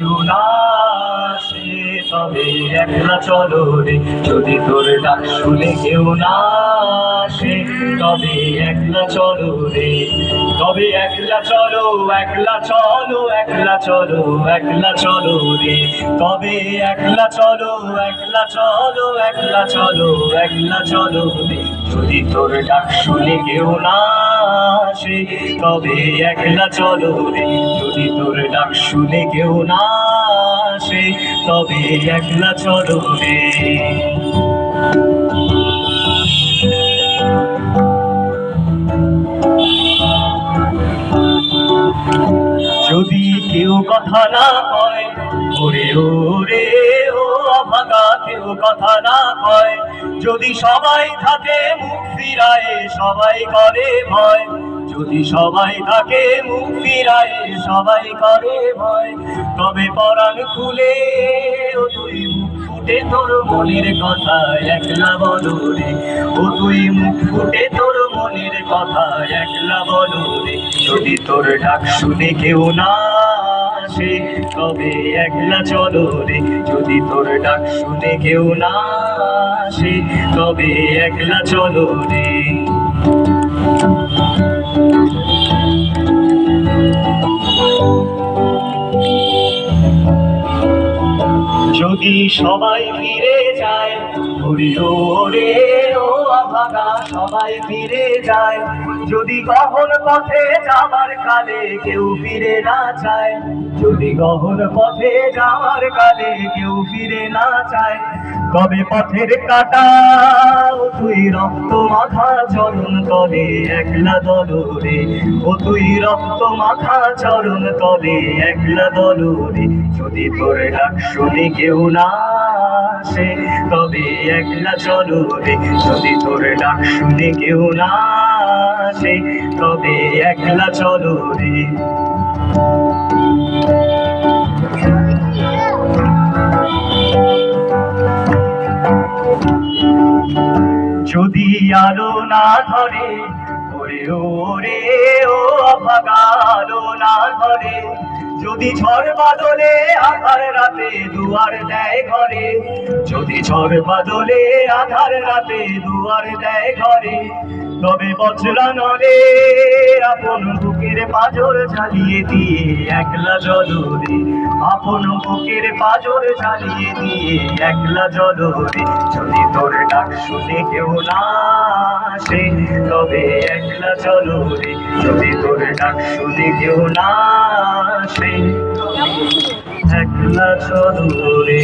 কেউ না আসে তবে একলা চলো রে, যদি তোর ডাক শুনে কেউ না আসে তবে একলা চলো রে, তবে একলা চলো, একলা চলো, একলা চলো, একলা চলো রে, তবে একলা চলো, একলা চলো, একলা চলো, একলা চলো রে, যদি তোর ডাক শুনে কেউ না আসে তবে একলা চলো রে, যদি তোর ডাক শুনে কেউ না আসে তবে একলা চলো রে। যদি কেউ কথা না কয় ওরে ওরে ও অভাগা, কেউ কথা না কয়, যদি সবাই থাকে মুখ ফিরায় সবাই করে ভয়, যদি সবাই থাকে মুখ ফিরায় সবাই করে ভয়, তবে পরাণ খুলে ও তুই মুখ ফুটে তোর মনের কথা একলা বলো রে, ও তুই মুখ ফুটে তোর মনের কথা একলা বলো রে, যদি তোর ডাক শুনে কেউ না আসে তবে একলা চলো রে, যদি তোর ডাক শুনে কেউ না আসে তবে একলা চলো রে। যদি সবাই ফিরে যায় ওরে ওরে ও অভাগা, সবাই ফিরে যায়, যদি গহন পথে যাবার কালে কেউ ফিরে না চায়, যদি গহন পথে যাওয়ার কালে কেউ ফিরে না চায়, তবে পথের কাটা ও তুই রক্ত মাখা চরণ তলে একলা দল রে, ও তুই রক্ত মাখা চরণ তলে একলা দল রে, যদি তোর ডাক শুনে কেউ না আসে তবে একলা চলো রে, যদি তোর ডাক শুনে কেউ না আসে তবে একলা চলো রে। যদি আলো না ধরে ওরে ওরে ও অভাগা, আলো না ধরে, যদি ঝড় বাদলে আধার রাতে দুয়ার দেয় ঘরে, যদি ঝড় বাদলে আধার রাতে দুয়ার দেয় ঘরে, তবে বজরা নলে আপন বুকের পাঁজর ঝালিয়ে দিয়ে একলা চলো রে, আপন বুকের পাঁজর ঝালিয়ে দিয়ে একলা চলো রে, যদি তোর ডাক শুনে কেউ না আসে তবে একলা চলো রে, যদি তোর ডাক শুনে কেউ না আসে একলা চলো রে।